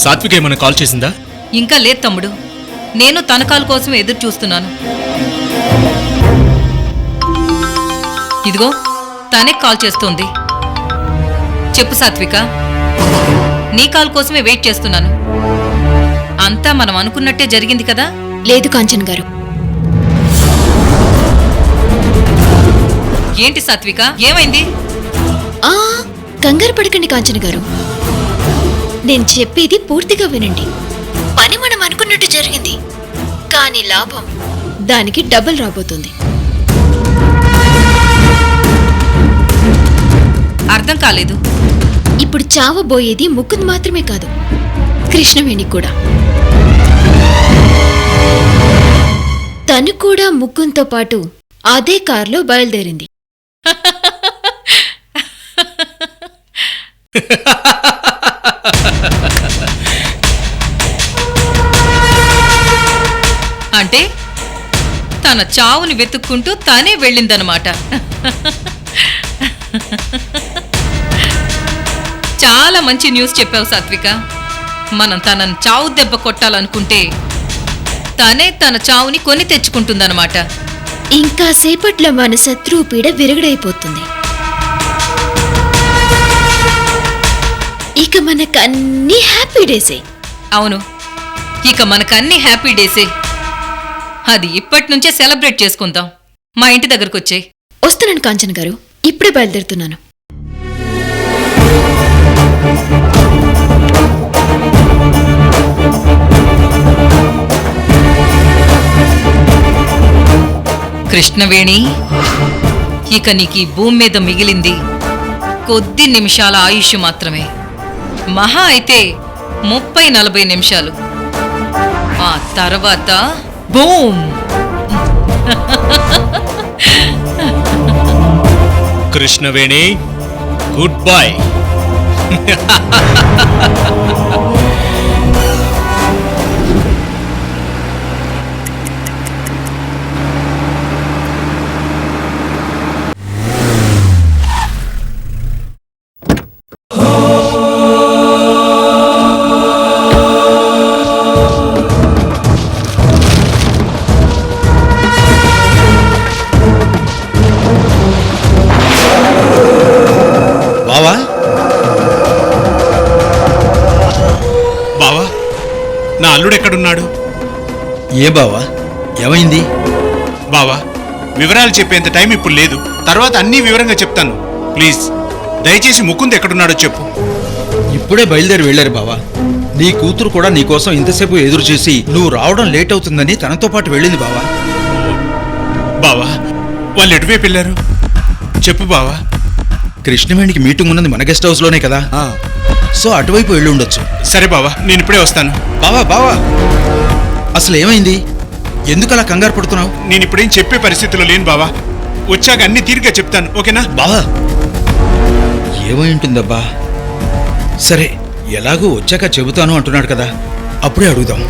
సాత్విక ఏమైనా కాల్ చేసిందా? ఇంకా లేదు తమ్ముడు, నేను తన కాల్ కోసం ఎదురు చూస్తున్నాను. ఇదిగో తనే కాల్ చేస్తోంది. చెప్పు సాత్విక, నీ కాల్ కోసమే వెయిట్ చేస్తున్నాను. అంతా మనం అనుకున్నట్టే జరిగింది కదా? లేదు కాంచన్ గారు. ఏంటి సాత్విక, ఏమైంది? కంగారు పడకండి కాంచన్ గారు, నేను చెప్పేది పూర్తిగా వినండి. పని మనం అనుకున్నట్టు జరిగింది, కానీ లాభం దానికి డబుల్ రాబోతుంది. అర్థం కాలేదు. ఇప్పుడు చావబోయేది ముకుంద్ మాత్రమే కాదు, కృష్ణవేణి కూడా. తను కూడా ముకుంద్తో పాటు అదే కారులో బయలుదేరింది. అంటే తన చావుని వెతుక్కుంటూ తనే వెళ్ళిందనమాట. చాలా మంచి న్యూస్ చెప్పావు సాత్విక. మనం తనను చావు దెబ్బ కొట్టాలనుకుంటే తనే తన చావుని కొని తెచ్చుకుంటుందన్నమాట. ఇంకా సేపట్లో మన శత్రువు పీడ విరగడైపోతుంది. ఇక మనకన్నీ హ్యాపీ డేసే. అవును, ఇక మనకన్నీ హ్యాపీ డేసే. అది ఇప్పటి నుంచే సెలబ్రేట్ చేసుకుందాం. మా ఇంటి దగ్గరకు వచ్చేయ్. వస్తున్నాను కాంచన్ గారు, ఇప్పుడే బయలుదేరుతున్నాను. కృష్ణవేణి, ఇక నీకు భూమి మీద మిగిలింది కొద్ది నిమిషాల ఆయుష్ మాత్రమే. మహా అయితే 30-40 నిమిషాలు. ఆ తర్వాత బూమ్. Krishnaveni, good bye. బావా, బావా, నా అల్లుడెక్కడున్నాడు? ఏ బావా, ఏమైంది? బావా, వివరాలు చెప్పేంత టైం ఇప్పుడు లేదు. తర్వాత అన్నీ వివరంగా చెప్తాను. ప్లీజ్ దయచేసి ముకుంద్ ఎక్కడున్నాడో చెప్పు. ఇప్పుడే బయలుదేరి వెళ్ళారు బావా. నీ కూతురు కూడా నీకోసం ఇంతసేపు ఎదురు చూసి నువ్వు రావడం లేట్ అవుతుందని తనతో పాటు వెళ్ళింది బావా. బావా, వాళ్ళు ఎటువైపు వెళ్ళారు చెప్పు బావా. కృష్ణవేణికి మీటింగ్ ఉన్నది మన గెస్ట్ హౌస్ లోనే కదా, సో అటువైపు వెళ్ళి ఉండొచ్చు. సరే బావా, నేను ఇప్పుడే వస్తాను. బావా బావా, అసలు ఏమైంది? ఎందుకు అలా కంగారు పడుతున్నావు? నేను ఇప్పుడేం చెప్పే పరిస్థితిలో లేను బావా. వచ్చాక అన్ని తీరిగ్గా చెప్తాను, ఓకేనా? బావా, ఏమై ఉంటుందబ్బా? సరే, ఎలాగూ వచ్చాక చెబుతాను అంటున్నాడు కదా, అప్పుడే అడుగుదాం.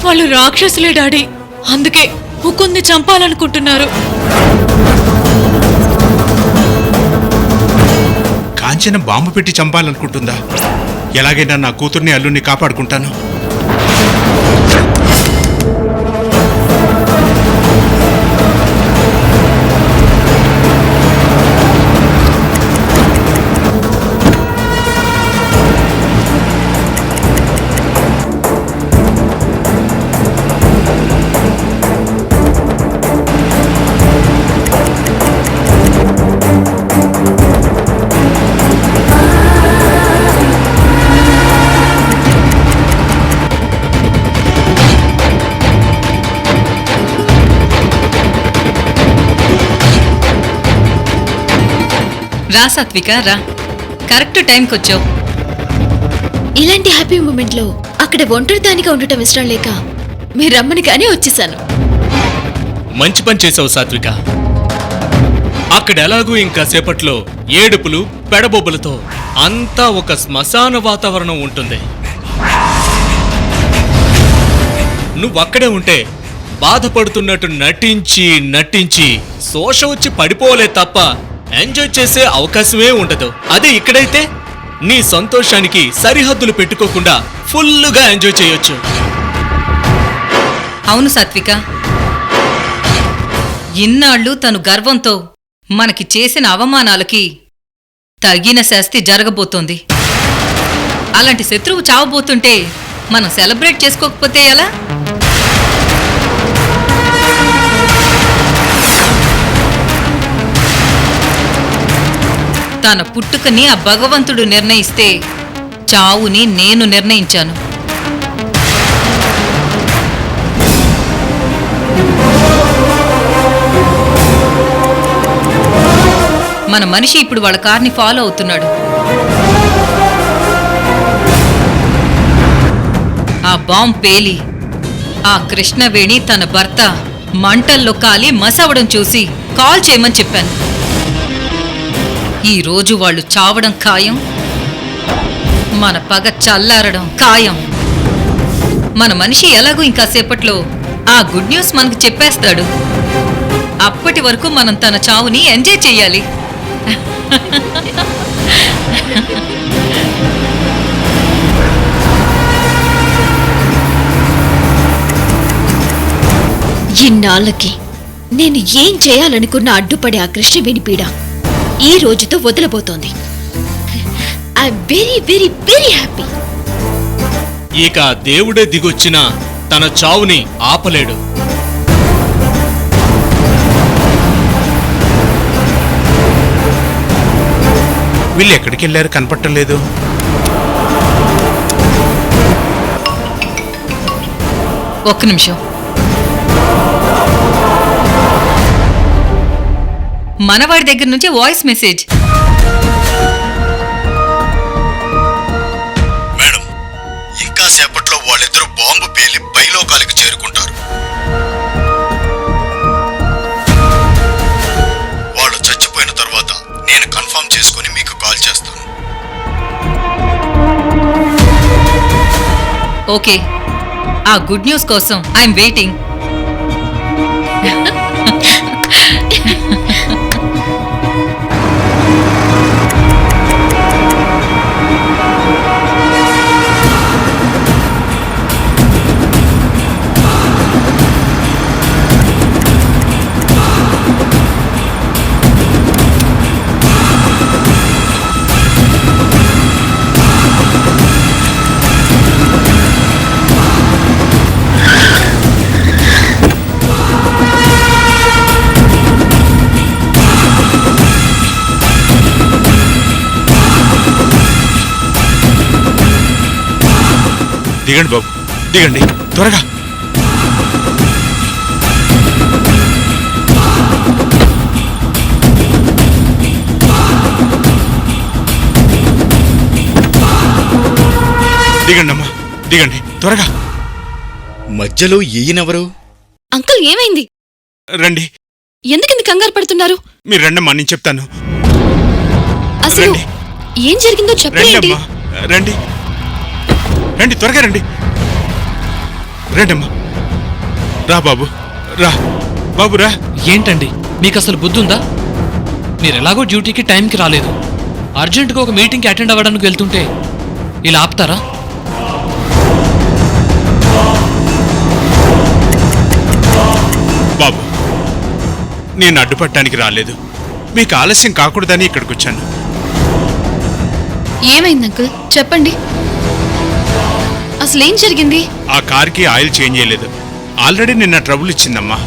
వాళ్ళు రాక్షసులే డాడీ, అందుకే ముకుంద్ని చంపాలనుకుంటున్నారు. కాంచన బాంబు పెట్టి చంపాలనుకుంటుందా? ఎలాగైనా నా కూతుర్ని అల్లుడిని కాపాడుకుంటాను. రా సాత్విక రా, కరెక్ట్ టైంకి వచ్చావు. ఇలాంటి హ్యాపీ మూమెంట్ లో అక్కడ ఒంటరిదానిగా ఉండటం ఇష్టం లేక మీరు రమ్మని కానీ వచ్చేసాను. మంచి పని చేసావు సాత్విక. అక్కడ ఎలాగూ ఇంకా సేపట్లో ఏడుపులు పెడబొబ్బలతో అంతా ఒక శ్మశాన వాతావరణం ఉంటుంది. నువ్వక్కడే ఉంటే బాధపడుతున్నట్టు నటించి నటించి శోష వచ్చి పడిపోలే తప్ప ఎంజాయ్ చేసే అవకాశమే ఉండదు. అదే ఇక్కడైతే నీ సంతోషానికి సరిహద్దులు పెట్టుకోకుండా ఫుల్లుగా ఎంజాయ్ చేయొచ్చు. అవును సాత్విక, ఇన్నాళ్ళు తను గర్వంతో మనకి చేసిన అవమానాలకి తగిన శాస్తి జరగబోతోంది. అలాంటి శత్రువు చావబోతుంటే మనం సెలబ్రేట్ చేసుకోకపోతే ఎలా? తన పుట్టుకని ఆ భగవంతుడు నిర్ణయిస్తే చావుని నేను నిర్ణయించాను. మన మనిషి ఇప్పుడు వాళ్ళ కార్ని ఫాలో అవుతున్నాడు. ఆ బాంబ్ పేలి ఆ కృష్ణవేణి తన భర్త మంటల్లో కాలి మసవడం చూసి కాల్ చేయమని చెప్పాను. ఈ రోజు వాళ్ళు చావడం ఖాయం, మన పగ చల్లారడం ఖాయం. మన మనిషి ఎలాగూ ఇంకా సేపట్లో ఆ గుడ్ న్యూస్ మనకు చెప్పేస్తాడు. అప్పటి వరకు మనం తన చావుని ఎంజాయ్ చెయ్యాలి. ఇన్నాళ్ళకి నేను ఏం చేయాలనుకున్న అడ్డుపడే ఆ కృష్ణవేణి పీడ ఈ రోజుతో వదలబోతోంది. I'm very very very happy. ఇక దేవుడే దిగొచ్చినా తన చావుని ఆపలేడు. వీళ్ళు ఎక్కడికి వెళ్ళారు, కనపడటం లేదు. ఒక్క నిమిషం. మనవాడి దగ్గర నుంచి వాయిస్ మెసేజ్. మేడం, ఇంకా సేపట్లో వాళ్ళిద్దరూ బాంబు పేలి పైలోకాలకు చేరుకుంటారు. వాళ్ళు చచ్చిపోయిన తర్వాత నేను కన్ఫర్మ్ చేసుకుని మీకు కాల్ చేస్తాను. ఓకే, ఆ గుడ్ న్యూస్ కోసం ఐఎమ్ వెయిటింగ్. దిగండి బాబు, దిగండి త్వరగా. దిగండి అమ్మా, దిగండి త్వరగా. మధ్యలో ఈయనెవరు? అంకుల్ ఏమైంది? రండి, ఎందుకింత కంగారు పడుతున్నారు? మీరు రండమ్మా, నేను చెప్తాను. అసలు రండి. ఏం జరిగిందో రండి చెప్పండి. అమ్మా, రండి రండి త్వరగా రండి. రండి అమ్మా, రా బాబు, రా బాబు, రా. ఏంటండి మీకు అసలు బుద్ధుందా? మీరు ఎలాగో డ్యూటీకి టైంకి రాలేదు, అర్జెంటుగా ఒక మీటింగ్కి అటెండ్ అవ్వడానికి వెళ్తుంటే ఇలా ఆపుతారా? బాబు, నేను అడ్డుపట్టడానికి రాలేదు, మీకు ఆలస్యం కాకూడదని ఇక్కడికి వచ్చాను. ఏమైంది అంకుల్ చెప్పండి, అసలేం జరిగింది? ఆ కార్కి ఆయిల్ చేంజ్ చేయలేదు, ఆల్రెడీ నిన్న ట్రబుల్ ఇచ్చిందమ్మా.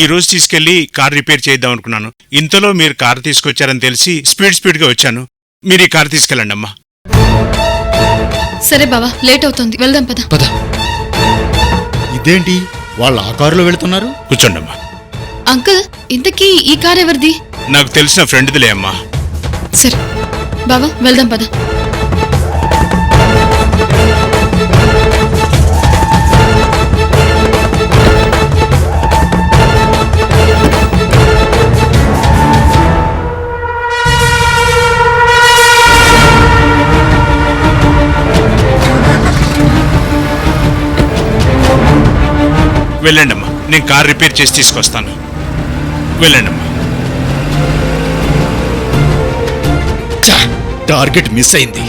ఈ రోజు తీసుకెళ్లి కార్ రిపేర్ చేద్దాం అనుకున్నాను. ఇంతలో మీరు కార్ తీసుకొచ్చారని తెలిసి స్పీడ్గా వచ్చాను. మీరు ఈ కార్ తీసుకెళ్ళండి అమ్మా. సరే బావా, లేట్ అవుతుంది, వెళ్దాం పద. పద. ఇదేంటి వాళ్ళు ఆ కారులో వెళుతున్నారు? కూర్చోండి అమ్మా. అంకుల్ ఇంతకీ ఈ కార్ ఎవరిది? నాకు తెలిసిన ఫ్రెండ్దిలే అమ్మా. సరే బావా వెళ్దాం పద. వెళ్ళండమ్మా, నేను కార్ రిపేర్ చేసి తీసుకొస్తాను. వెళ్ళండమ్మా. టార్గెట్ మిస్ అయింది.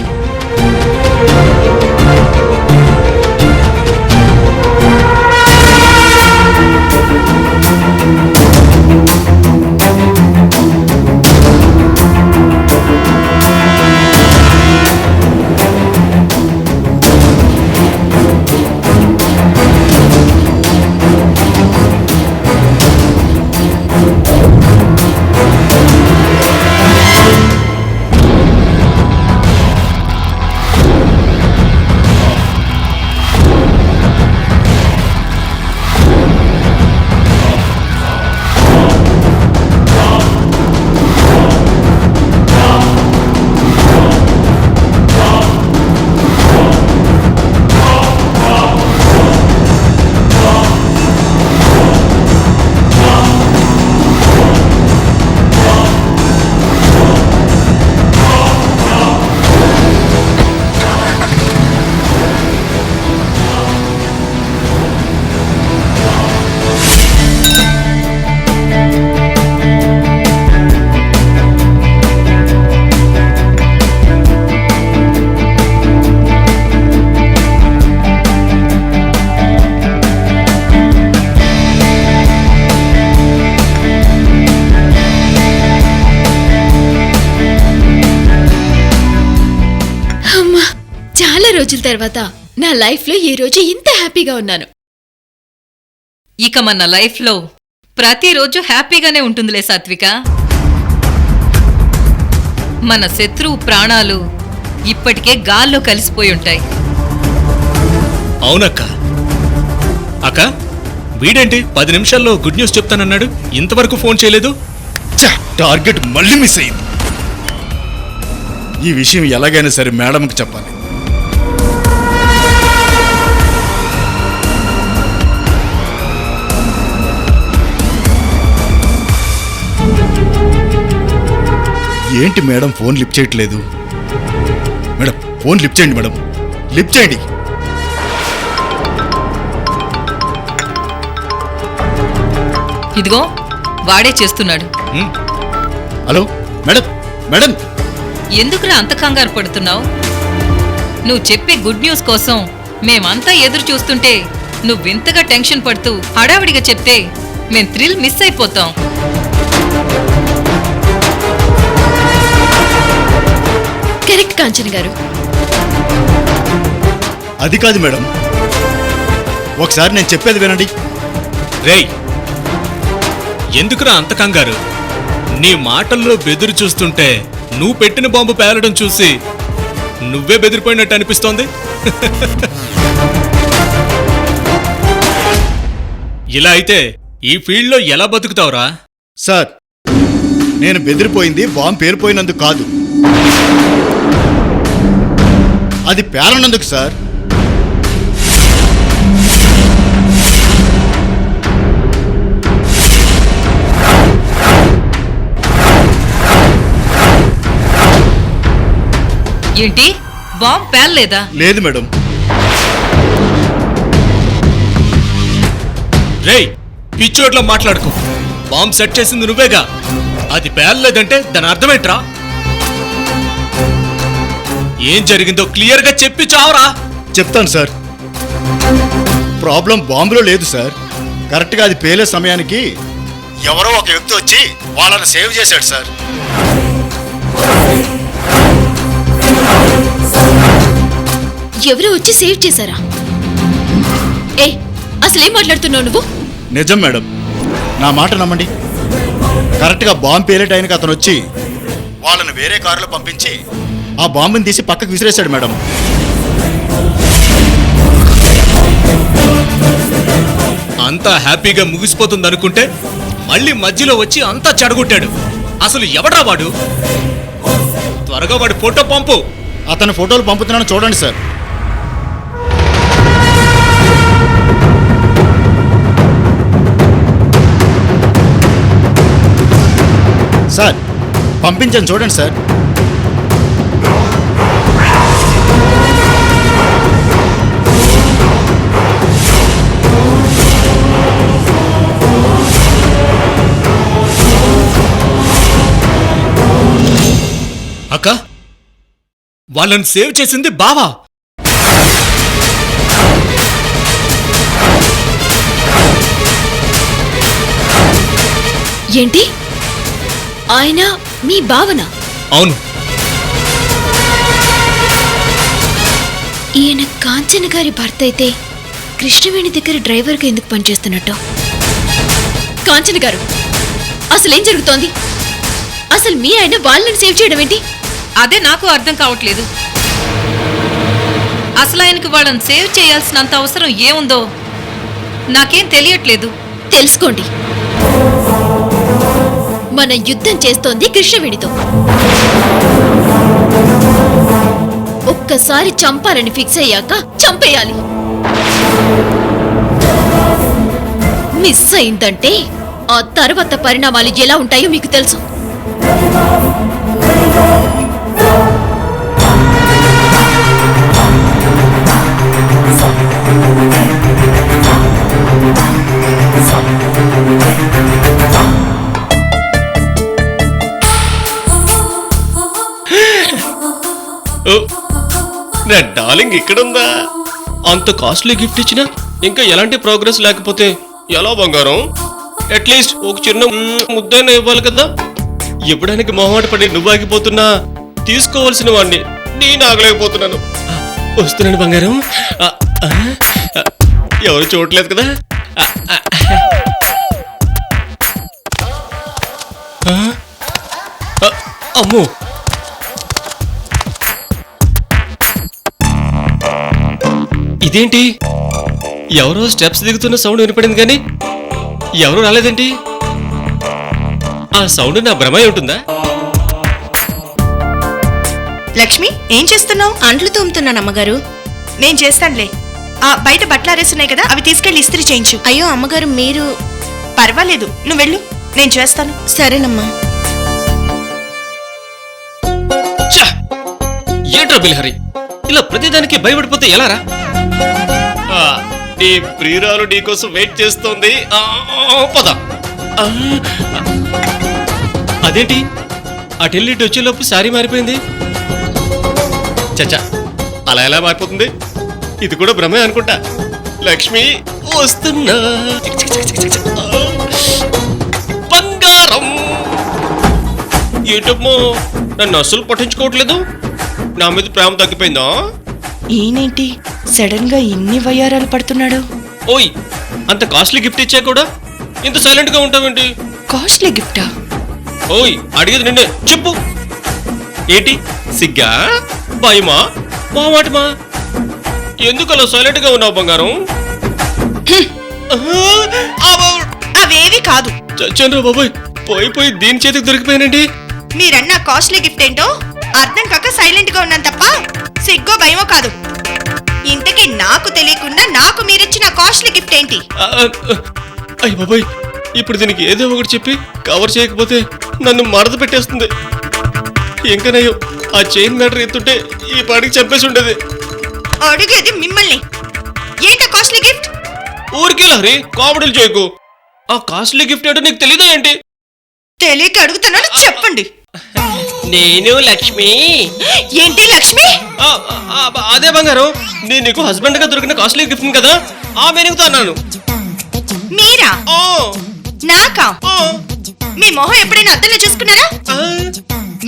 రోజుల తర్వాత నా లైఫ్ లో ఈ రోజు ఇంత హ్యాపీగా ఉన్నాను. ఇక మన లైఫ్లో ప్రతిరోజు హ్యాపీగానే ఉంటుందిలే సాత్విక. మన శత్రువు ప్రాణాలు ఇప్పటికే గాల్లో కలిసిపోయి ఉంటాయి. అవునక్క. అక్క, వీడేంటి 10 నిమిషాల్లో గుడ్ న్యూస్ చెప్తానన్నాడు, ఇంతవరకు ఫోన్ చేయలేదు. టార్గెట్ మళ్ళీ మిస్ అయింది. ఈ విషయం ఎలాగైనా సరే మేడంకి చెప్పాలి. ఏంటి మేడం ఫోన్ లిఫ్ట్ చేయట్లేదు? మేడం ఫోన్ లిఫ్ట్ చేయండి మేడం, లిఫ్ట్ చేయండి. ఇదిగో వాడే చేస్తున్నాడు. హలో మేడం, మేడం ఎందుకురా అంత కంగారు పడుతున్నావు? నువ్వు చెప్పే గుడ్ న్యూస్ కోసం మేమంతా ఎదురు చూస్తుంటే నువ్వింతగా టెన్షన్ పడుతూ హడావిడిగా చెప్తే మేం థ్రిల్ మిస్ అయిపోతాం. కరెక్ట్ కాంచన గారు. అది కాదు మేడం, ఒకసారి నేను చెప్పేది వినండి. రేయ్, ఎందుకురా అంత కంగారు? నీ మాటల్లో బెదిరి చూస్తుంటే నువ్వు పెట్టిన బాంబు పేలడం చూసి నువ్వే బెదిరిపోయినట్టు అనిపిస్తోంది. ఇలా అయితే ఈ ఫీల్డ్లో ఎలా బతుకుతావురా? సార్, నేను బెదిరిపోయింది బాంబు పేలిపోయినందుకు కాదు, అది పేలనందుకు సార్. ఏంటి, బాంబ్ పేలలేదా? లేదు మేడం. రేయ్, పిచ్చోట్లో మాట్లాడుకో. బాంబ్ సెట్ చేసింది నువ్వేగా, అది పేలలేదంటే దాని అర్థమేంట్రా? ఏం జరిగిందో క్లియర్గా చెప్పి చావరా. చెప్తాను సార్. ప్రాబ్లం బాంబులో లేదు సార్. కరెక్ట్గా అది పేలే సమయానికి ఎవరో ఒక వ్యక్తి వచ్చి వాళ్ళని సేవ్ చేశాడు సార్. ఎవరో వచ్చి సేవ్ చేశారా? ఏ, అసలేం మాట్లాడుతున్నావు నువ్వు? నిజం మేడం, నా మాట నమ్మండి. కరెక్ట్గా బాంబు పేలే టైంకి అతను వచ్చి వాళ్ళని వేరే కారులో పంపించి ఆ బాంబుని తీసి పక్కకు విసిరేశాడు మేడం. అంతా హ్యాపీగా ముగిసిపోతుంది అనుకుంటే మళ్ళీ మధ్యలో వచ్చి అంతా చెడగొట్టాడు. అసలు ఎవడ్రా వాడు? త్వరగా వాడి ఫోటో పంపు. అతను ఫోటోలు పంపుతున్నాను చూడండి సార్. సార్ పంపించాను చూడండి సార్. అక్క, వాళ్ళని సేవ్ చేసింది బావా. ఏంటి ఆయన మీ భావన? అవును. ఈయన కాంచన గారి భర్త అయితే కృష్ణవేణి దగ్గర డ్రైవర్గా ఎందుకు పనిచేస్తున్నట్టు? కాంచన గారు, అసలేం జరుగుతోంది? అసలు మీ ఆయన వాళ్ళని సేవ్ చేయడం ఏంటి? అదే నాకు అర్థం కావట్లేదు. అసలు ఆయనకు వాళ్ళని సేవ్ చేయాల్సినంత అవసరం ఏముందో నాకేం తెలియట్లేదు. తెలుసుకోండి, మన యుద్ధం చేస్తోంది కృష్ణవేణితో. ఒక్కసారి చంపాలని ఫిక్స్ అయ్యాక చంపేయాలి. మిస్ అయిందంటే ఆ తర్వాత పరిణామాలు ఎలా ఉంటాయో మీకు తెలుసు. నా డార్లింగ్ ఇక్కడుందా? అంత కాస్ట్లీ గిఫ్ట్ ఇచ్చినా ఇంకా ఎలాంటి ప్రోగ్రెస్ లేకపోతే ఎలా బంగారం? అట్లీస్ట్ ఒక చిన్న ముద్దైనా ఇవ్వాలి కదా. ఇవ్వడానికి మొహమాట పడి నువ్వు ఆగిపోతున్నా తీసుకోవాల్సిన వాడిని నేను ఆగలేకపోతున్నాను. వస్తున్నాను బంగారం. ఎవరు చూడలేదు కదా. అమ్మో, ఇదేంటి? ఎవరో స్టెప్స్ దిగుతున్న సౌండ్ వినపడింది కానీ ఎవరు రాలేదేంటి? ఆ సౌండ్ నా భ్రమ ఉంటుందా? లక్ష్మి, ఏం చేస్తున్నావు? అంట్లు తోముతున్నాను అమ్మగారు. నేను చేస్తానులే. బయట బట్టలు ఆరేస్తున్నాయి కదా, అవి తీసుకెళ్లి ఇస్త్రీ చేయించు. అయ్యో అమ్మగారు, మీరు... పర్వాలేదు, నువ్వు వెళ్ళు, నేను చేస్తాను. సరేనమ్మా. ఏంట్రా బిల్హరి, ఇలా ప్రతిదానికి భయపడిపోతే ఎలారా? నీ ప్రియురాలు నీకోసం వెయిట్ చేస్తోంది. పద. అదేంటి అటెల్లిటి వచ్చేలోపు సారీ మారిపోయింది? చచ్చా, అలా ఎలా మారిపోతుంది? ఇది కూడా భ్రమే అనుకుంటా. లక్ష్మి వస్తున్నా. బంగారం ఏంటమ్మో, నన్ను అస్సలు పట్టించుకోవట్లేదు. నా మీద ప్రేమ తగ్గిపోయిందా? ఈయనేంటి సడన్ గా ఇన్ని వయ్యారాలు పడుతున్నాడు? ఓయ్, అంత కాస్ట్లీ గిఫ్ట్ ఇచ్చా కూడా ఇంత సైలెంట్ గా ఉంటావేంటి? కాస్ట్లీ గిఫ్టా? ఓయ్, అడిగేది నిన్నే, చెప్పు. ఏంటి సిగ్గా, భయమా, మామాటమా? ఎందుకు అలా సైలెంట్ గా ఉన్నావు బంగారం? అవేవి కాదు. చచ్చండ్రా బాబాయ్, పోయి దీని చేతికి దొరికిపోయానండి. మీరన్నా కాస్ట్లీ గిఫ్ట్ ఏంటో అర్థం కాక సైలెంట్ గా ఉన్నాను తప్ప సిగ్గో భయమో కాదు. ఇంతకీ నాకు తెలియకుండా నాకు మీరిచ్చిన కాస్ట్లీ గిఫ్ట్ ఏంటి? అయ్య బాబాయ్, ఇప్పుడు దీనికి ఏదో ఒకటి చెప్పి కవర్ చేయకపోతే నన్ను మడత పెట్టేస్తుంది. ఇంకనయ్యో, ఆ చైన్ మ్యాటర్ ఎత్తుంటే ఈ పాటికి చంపేసి ఉండేది. అడిగేది మిమ్మల్ని, ఏంటో కాస్ట్లీ గిఫ్ట్? ఊరికే లహరి, కామెడీలు చేయకు. ఆ కాస్ట్లీ గిఫ్ట్ ఏంటో నీకు తెలీదా ఏంటి? తెలియక అడుగుతున్నాను, చెప్పండి. నేను లక్ష్మి. ఏంటి లక్ష్మి? అదే బంగారం, నేను నీకు హస్బెండ్ గా దొరికిన కాస్ట్లీ గిఫ్ట్ కదా, ఆ మీనింగ్ తో అన్నాను. మీరా? నాకా? మీ మొహం ఎప్పుడైనా అద్దంలో చూసుకున్నారా?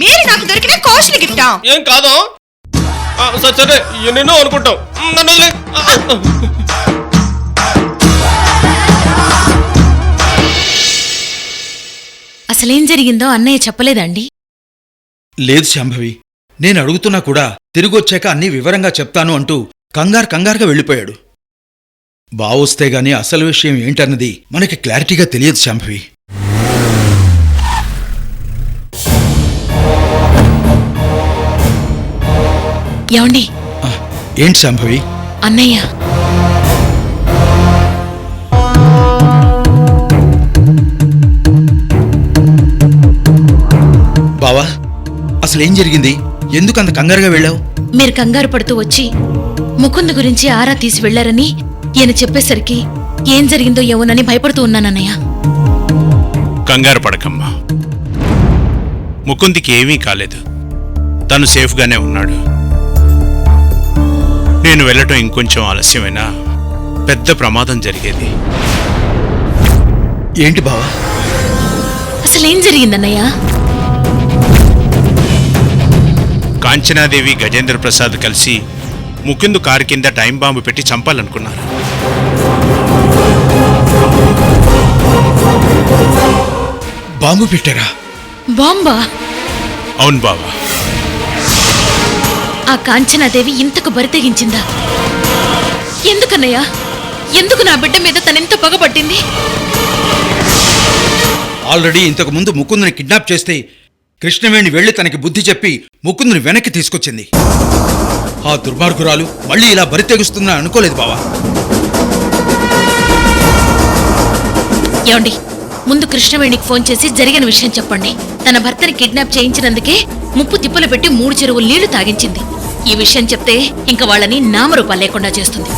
మీరు నాకు దొరికిన కాస్ట్లీ గిఫ్టా? ఏం కాదా? సరే, ఎన్నెన్నో అనుకుంటాం. నన్ను వదిలే. అసలేం జరిగిందో అన్నయ్య చెప్పలేదండి? లేదు శాంభవి, నేను అడుగుతున్నా కూడా తిరిగొచ్చాక అన్నీ వివరంగా చెప్తాను అంటూ కంగారుగా వెళ్ళిపోయాడు. బావొస్తే గాని అసలు విషయం ఏంటన్నది మనకి క్లారిటీగా తెలియదు శాంభవి. ఏమండి ఆ, ఏంటి శాంభవి? అన్నయ్య బావా అసలు ఏం జరిగింది? ఎందుకు అంత కంగారుగా వెళ్ళావు? మీరు కంగారు పడుతూ వచ్చి ముకుంద్ గురించి ఆరా తీసి వెళ్లారని ఈయన చెప్పేసరికి ఏం జరిగిందో ఏమోనని భయపడుతూ ఉన్నానన్నయ్య. కంగారు పడకమ్మా. ముకుందికి ఏమీ కాలేదు. తను సేఫ్గానే ఉన్నాడు. నేను వెళ్ళటం ఇంకొంచెం ఆలస్యమైనా పెద్ద ప్రమాదం జరిగేది. ఏంటి బావా? అసలేం జరిగిందన్నయ్య? కాంచనాదేవి గజేంద్ర ప్రసాద్ కలిసి ముకుందు కారు కింద టైం బాంబు పెట్టి చంపాలనుకున్నారు. బాంబు పెట్టారా? బాంబా? అవును బావా. ఆ కాంచనాదేవి ఇంతకు బరితెగించిందా? ఎందుకన్నయ్య? ఎందుకు నా బిడ్డ మీద తనెంత పగబట్టింది? ఆల్రెడీ ఇంతకు ముందు ముకుందుని కిడ్నాప్ చేస్తే కృష్ణవేణి వెళ్లి తనకి బుద్ధి చెప్పి ముకుందుని వెనక్కి తీసుకొచ్చింది. ఆ దుర్మార్గురాలు మళ్ళీ ఇలా బరి తెగుస్తుందని అనుకోలేదు బావా. ఏమండి, ముందు కృష్ణవేణికి ఫోన్ చేసి జరిగిన విషయం చెప్పండి. తన భర్తని కిడ్నాప్ చేయించినందుకే ముప్పు తిప్పలు పెట్టి 3 చెరువులు నీళ్లు తాగించింది. ఈ విషయం చెప్తే ఇంక వాళ్ళని నామరూపాలు లేకుండా చేస్తుంది.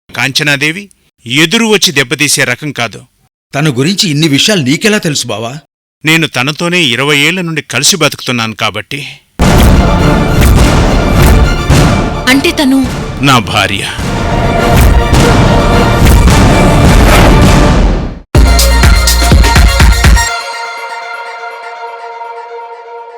కాంచనాదేవి ఎదురు వచ్చి దెబ్బతీసే రకం కాదు. తన గురించి ఇన్ని విషయాలు నీకెలా తెలుసు బావా? నేను తనతోనే 20 ఏళ్ల నుండి కలిసి బతుకుతున్నాను కాబట్టి. అంటే తను నా భార్య.